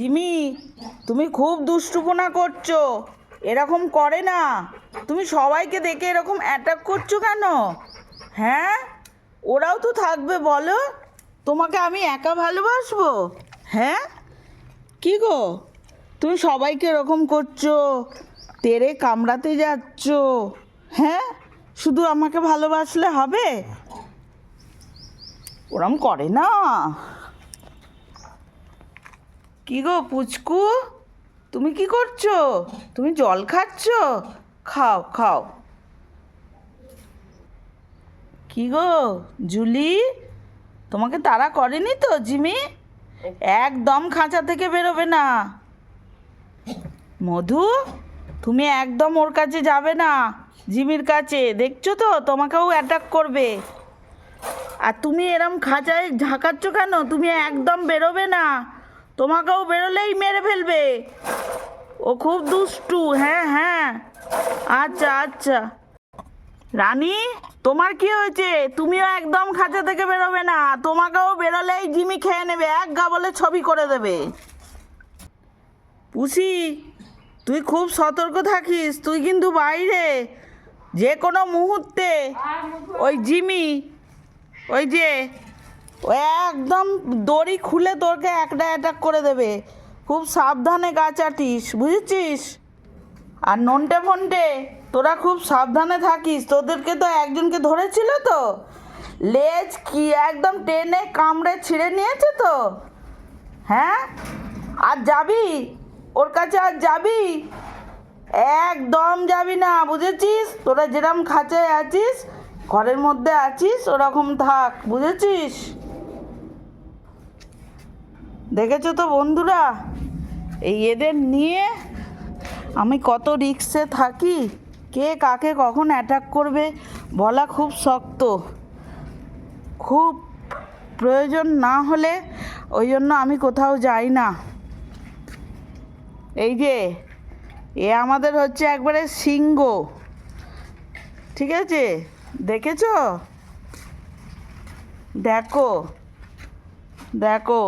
Jimmy, তুমি খুব দুষ্টুপনা করছো। এরকম করে না। তুমি সবাইকে দেখে এরকম অ্যাটাক করছো কেন? হ্যাঁ, ওরাও তো থাকবে, বলো। তোমাকে আমি একা ভালোবাসবো? হ্যাঁ, কি গো, তুমি সবাইকে এরকম করছো, তেড়ে কামড়াতে যাচ্ছ। হ্যাঁ, শুধু আমাকে ভালোবাসলে হবে? ওরম করে না। কি গো পুচকু, তুমি কি করছো? তুমি জল খাচ্ছ? খাও খাও। কি গো জুলি, তোমাকে তাড়া করেনি তো জিমি? একদম খাঁচা থেকে বেরোবে না। মধু, তুমি একদম ওর কাছে যাবে না, জিমির কাছে। দেখছো তো তোমাকেও অ্যাটাক করবে। আর তুমি এরম খাঁচায় ঝাঁকাচ্ছ কেন? তুমি একদম বেরোবে না, তোমাকেও বেরোলেই মেরে ফেলবে। ও খুব দুষ্টু। হ্যাঁ হ্যাঁ, আচ্ছা আচ্ছা। রানী, তোমার কি হয়েছে? তুমিও একদম খাঁচা থেকে বেরোবে না, তোমাকেও বেরোলেই জিমি খেয়ে নেবে, এক গা বলে ছবি করে দেবে। পুষি, তুই খুব সতর্ক থাকিস, তুই কিন্তু বাইরে যে কোনো মুহূর্তে ওই জিমি, ওই যে ও একদম দড়ি খুলে তোকে একটা অ্যাটাক করে দেবে। খুব সাবধানে গা চাটিস, বুঝেছিস? আর নন্টে ফন্টে, তোরা খুব সাবধানে থাকিস। তোদেরকে তো একজনকে ধরেছিল তো, লেজ কি একদম টেনে কামড়ে ছিঁড়ে নিয়েছে তো। হ্যাঁ, আর যাবি ওর কাছে? আর যাবি? একদম যাবি না, বুঝেছিস? তোরা যেরকম খাঁচায় আছিস, ঘরের মধ্যে আছিস, ওরকম থাক, বুঝেছিস? দেখেছো তো বন্ধুরা, এই এদের নিয়ে আমি কত রিস্কে থাকি। কে কাকে কখন অ্যাটাক করবে বলা খুব শক্ত। খুব প্রয়োজন না হলে ওই জন্য আমি কোথাও যাই না। এই যে এ আমাদের হচ্ছে একবারে সিংহ, ঠিক আছে? দেখেছো? দেখো দেখো।